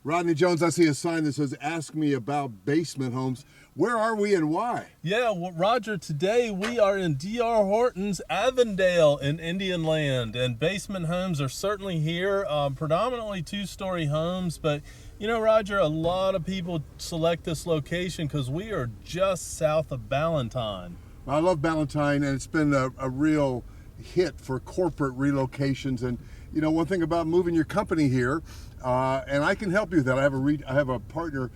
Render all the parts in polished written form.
Rodney Jones, I see a sign that says, ask me about basement homes. Where are we and why? Yeah, well, Roger, today we are in D.R. Horton's Avondale in Indian Land, and basement homes are certainly here, predominantly two-story homes, but you know, Roger, a lot of people select this location because we are just south of Ballantyne. I love Ballantyne, and it's been a real hit for corporate relocations. And you know, one thing about moving your company here, and I can help you with that. I have a partner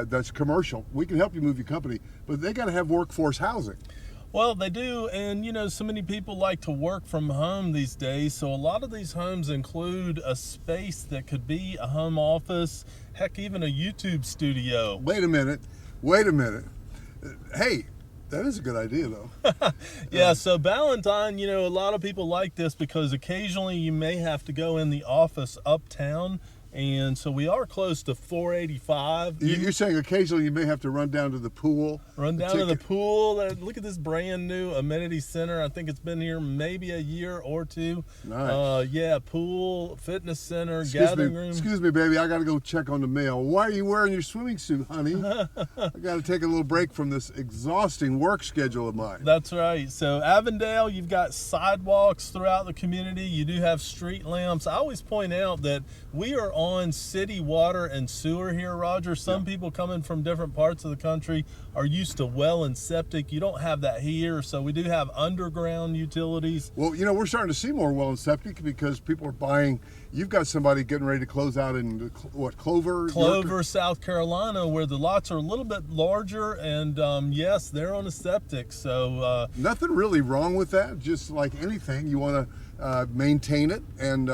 that's commercial. We can help you move your company, but they got to have workforce housing. Well, they do, and you know, so many people like to work from home these days, so a lot of these homes include a space that could be a home office, heck, even a YouTube studio. Wait a minute. Hey, that is a good idea, though. Yeah, so Ballantyne, you know, a lot of people like this because occasionally you may have to go in the office uptown, and so we are close to 485. You're saying occasionally you may have to run down to the pool? Run down to the pool. Look at this brand new amenity center. I think it's been here maybe a year or two. Nice. Yeah, pool, fitness center, gathering room. Excuse me, baby. I got to go check on the mail. Why are you wearing your swimming suit, honey? I got to take a little break from this exhausting work schedule of mine. That's right. So Avondale, you've got sidewalks throughout the community. You do have street lamps. I always point out that we are on city water and sewer here, Roger. Some people coming from different parts of the country are used to well and septic. You don't have that here, so we do have underground utilities. Well, you know, we're starting to see more well and septic because people are buying. You've got somebody getting ready to close out in what, Clover, South Carolina, where the lots are a little bit larger, and yes, they're on a septic. So nothing really wrong with that. Just like anything, you want to maintain it, and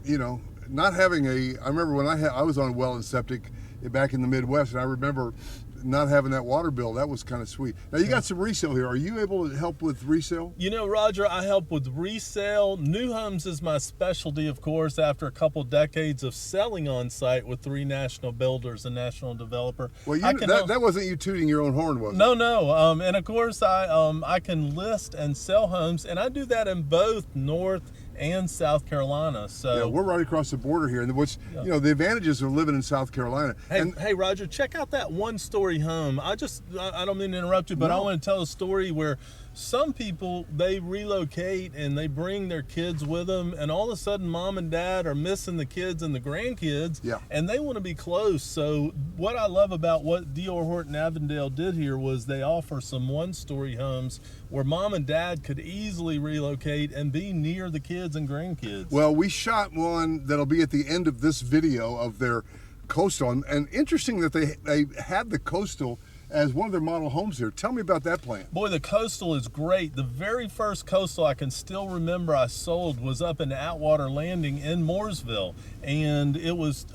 you know, not having I remember when I was on well and septic back in the Midwest, and I remember not having that water bill. That was kind of sweet. Now you got some resale here. Are you able to help with resale? You know, Roger, I help with resale. New homes is my specialty, of course, after a couple decades of selling on site with 3 national builders and national developer. Well, that wasn't you tooting your own horn, was it? No. And of course, I can list and sell homes, and I do that in both North and South Carolina. So yeah, we're right across the border here, and which you know, the advantages of living in South Carolina. Hey, Roger, check out that one-story home. I don't mean to interrupt you, but I want to tell a story where some people, they relocate and they bring their kids with them, and all of a sudden mom and dad are missing the kids and the grandkids, and they want to be close. So what I love about what D.R. Horton Avondale did here was they offer some one-story homes where mom and dad could easily relocate and be near the kids and grandkids. Well, we shot one that'll be at the end of this video of their coastal, and interesting that they had the coastal as one of their model homes here. Tell me about that plan. Boy, the coastal is great. The very first coastal I can still remember I sold was up in Atwater Landing in Mooresville, and it was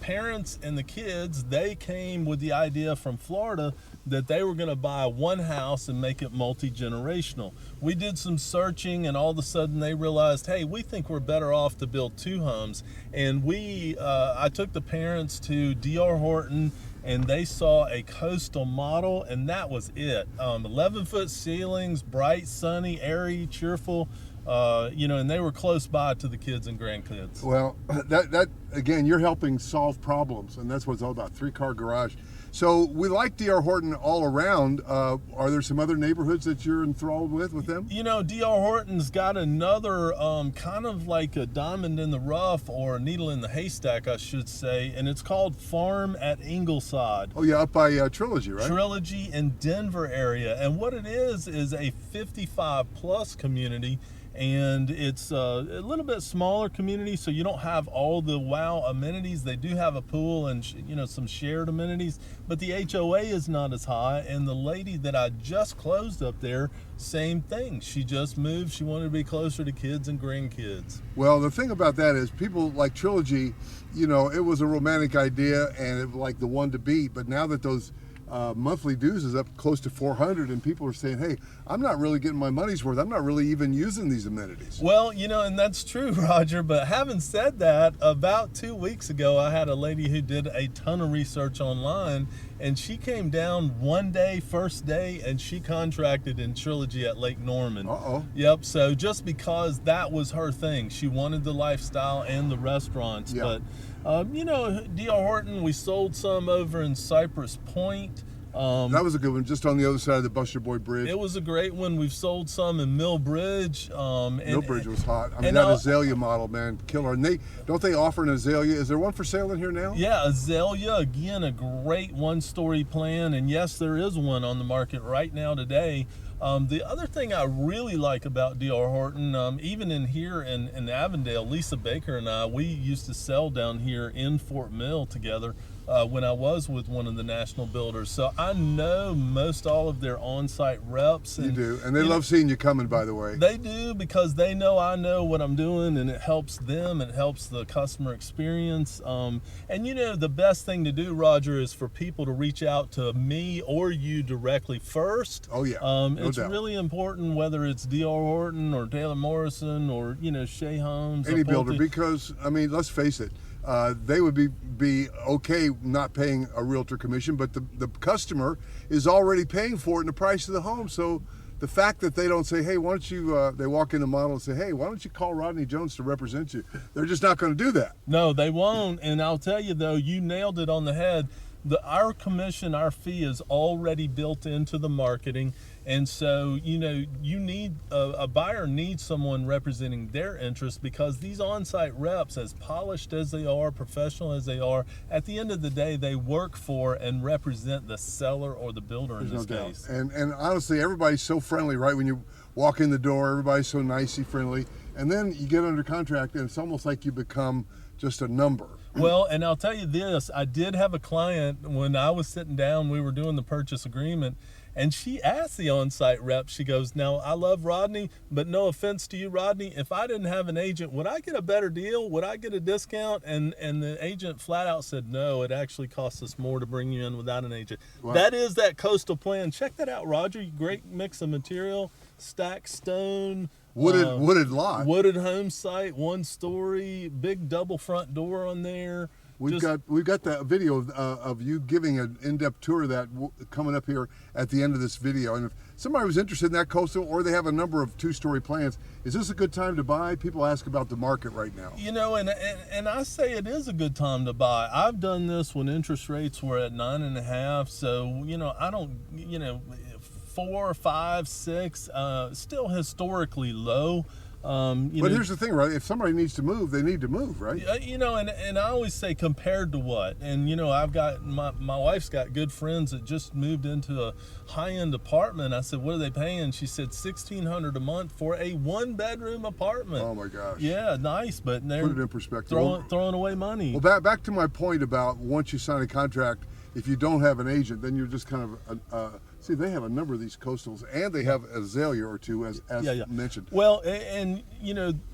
parents and the kids. They came with the idea from Florida that they were going to buy one house and make it multi-generational. We did some searching, and all of a sudden they realized, hey, we think we're better off to build 2 homes. And I took the parents to D.R. Horton, and they saw a coastal model, and that was it. 11-foot ceilings, bright, sunny, airy, cheerful, you know, and they were close by to the kids and grandkids. Well, that again, you're helping solve problems, and that's what it's all about, 3-car garage. So we like D.R. Horton all around. Are there some other neighborhoods that you're enthralled with them? You know, D.R. Horton's got another kind of like a diamond in the rough, or a needle in the haystack, I should say, and it's called Farm at Ingleside. Oh yeah, up by Trilogy, right? Trilogy in Denver area. And what it is a 55-plus community, and it's a little bit smaller community, so you don't have all the wow amenities. They do have a pool and you know, some shared amenities, but the HOA is not as high. And the lady that I just closed up there, same thing. She just moved. She wanted to be closer to kids and grandkids. Well, the thing about that is people like Trilogy, you know, it was a romantic idea and it was like the one to beat, but now that those monthly dues is up close to $400, and people are saying, hey, I'm not really getting my money's worth. I'm not really even using these amenities. Well, you know, and that's true, Roger, but having said that, about 2 weeks ago, I had a lady who did a ton of research online, and she came down one day, first day, and she contracted in Trilogy at Lake Norman. Yep, so just because that was her thing. She wanted the lifestyle and the restaurants, but D.R. Horton, we sold some over in Cypress Point. That was a good one, just on the other side of the Buster Boy Bridge. It was a great one. We've sold some in Mill Bridge. Mill Bridge was hot. I mean, that azalea model, man, killer. And don't they offer an azalea? Is there one for sale in here now? Yeah, azalea, again, a great one-story plan. And yes, there is one on the market right now today. The other thing I really like about D.R. Horton, even in here in Avondale, Lisa Baker and I, we used to sell down here in Fort Mill together when I was with one of the national builders. So I know most all of their on-site reps. And, you do, and they love seeing you coming, by the way. They do, because they know I know what I'm doing, and it helps them, it helps the customer experience. And the best thing to do, Roger, is for people to reach out to me or you directly first. Oh yeah, it's really important, whether it's D.R. Horton or Taylor Morrison or Shea Homes, any builder, because I mean, let's face it, they would be okay not paying a realtor commission, but the customer is already paying for it in the price of the home. So the fact that they don't say, hey, why don't you, they walk in the model and say, hey, why don't you call Rodney Jones to represent you? They're just not going to do that. No, they won't. And I'll tell you, though, you nailed it on the head. Our commission, our fee is already built into the marketing. And so, you need a buyer needs someone representing their interest, because these on-site reps, as polished as they are, professional as they are, at the end of the day, they work for and represent the seller or the builder in this case. And honestly, everybody's so friendly, right? When you walk in the door, everybody's so nicey friendly. And then you get under contract, and it's almost like you become just a number. Well, and I'll tell you this, I did have a client, when I was sitting down, we were doing the purchase agreement, and she asked the on-site rep, she goes, now, I love Rodney, but no offense to you, Rodney, if I didn't have an agent, would I get a better deal? Would I get a discount? And the agent flat out said, no, it actually costs us more to bring you in without an agent. Wow. That is that coastal plan. Check that out, Roger. Great mix of material, stacked stone. Wooded lot. Wooded home site, one story, big double front door on there. We've got that video of you giving an in-depth tour of that coming up here at the end of this video. And if somebody was interested in that coastal, or they have a number of two-story plans, is this a good time to buy? People ask about the market right now. And I say it is a good time to buy. I've done this when interest rates were at 9.5. So I don't 4, 5, 6, still historically low. But here's the thing, right? If somebody needs to move, they need to move, right? And I always say, compared to what? And I've got my wife's got good friends that just moved into a high-end apartment. I said, what are they paying? She said $1,600 a month for a one-bedroom apartment. Oh my gosh! Yeah, nice, but they're put it in perspective. Throwing away money. Well, back to my point about once you sign a contract, if you don't have an agent, then you're just kind of see, they have a number of these coastals, and they have azalea or two, as mentioned. Well, and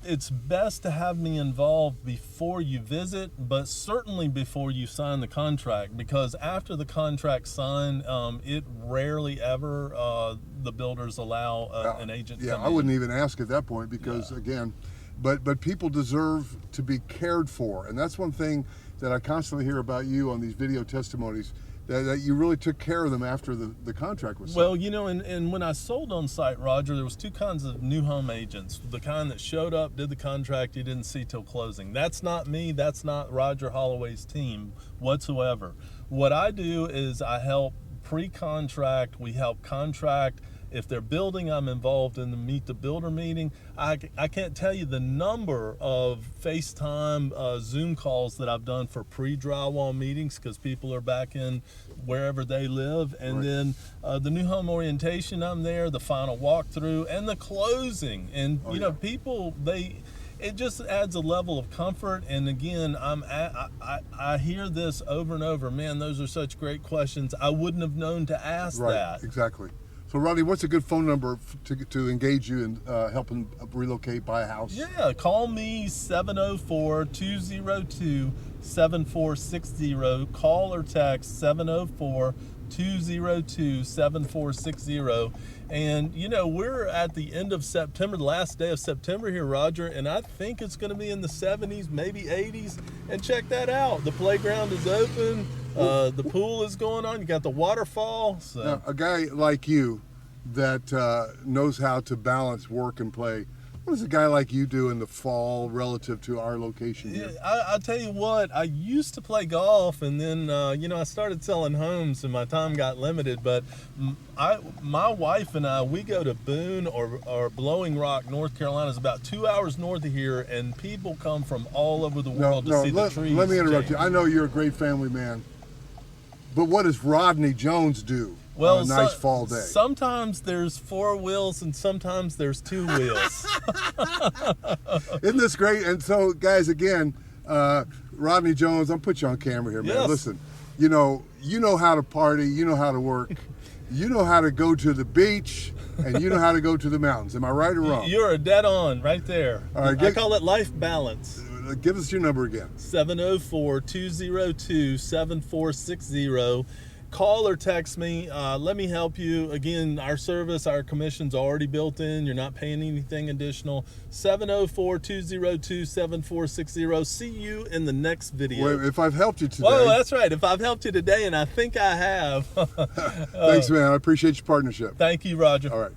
it's best to have me involved before you visit, but certainly before you sign the contract, because after the contract signed, it rarely ever the builders allow an agent to come in. I wouldn't even ask at that point, because again, but people deserve to be cared for, and that's one thing that I constantly hear about you on these video testimonies, that you really took care of them after the contract was signed. Well, and when I sold on site, Roger, there was two kinds of new home agents. The kind that showed up, did the contract, you didn't see till closing. That's not me. That's not Roger Holloway's team whatsoever. What I do is I help pre-contract. We help contract. If they're building, I'm involved in the Meet the Builder meeting. I can't tell you the number of FaceTime, Zoom calls that I've done for pre-drywall meetings, because people are back in wherever they live. And then the new home orientation, I'm there, the final walkthrough, and the closing. And, people, it just adds a level of comfort. And again, I hear this over and over. Man, those are such great questions. I wouldn't have known to ask that. Exactly. So, Rodney, what's a good phone number to engage you in helping relocate, buy a house? Yeah, call me 704-202-7460. Call or text 704-202-7460. And, we're at the end of September, the last day of September here, Roger, and I think it's going to be in the 70s, maybe 80s. And check that out. The playground is open. The pool is going on. You got the waterfall. So. Now, a guy like you that knows how to balance work and play, What does a guy like you do in the fall relative to our location Yeah, here? I'll tell you what, I used to play golf, and then, you know, I started selling homes and my time got limited, but my wife and I, we go to Boone or Blowing Rock, North Carolina. Is about 2 hours north of here, and people come from all over the world to see the trees. Let me interrupt you. change. I know you're a great family man, but what does Rodney Jones do Well, on a nice fall day? Sometimes there's 4 wheels and sometimes there's 2 wheels. Isn't this great? And so, guys, again, Rodney Jones, I'm put you on camera here, man. Yes. Listen, you know how to party, you know how to work, you know how to go to the beach, and you know how to go to the mountains. Am I right or wrong? You're a dead on right there. All right, I call it life balance. Give us your number again. 704-202-7460. Call or text me. Let me help you. Again, our service, our commission's already built in. You're not paying anything additional. 704-202-7460. See you in the next video. Well, if I've helped you today. Oh, that's right. If I've helped you today, and I think I have. Thanks, man. I appreciate your partnership. Thank you, Roger. All right.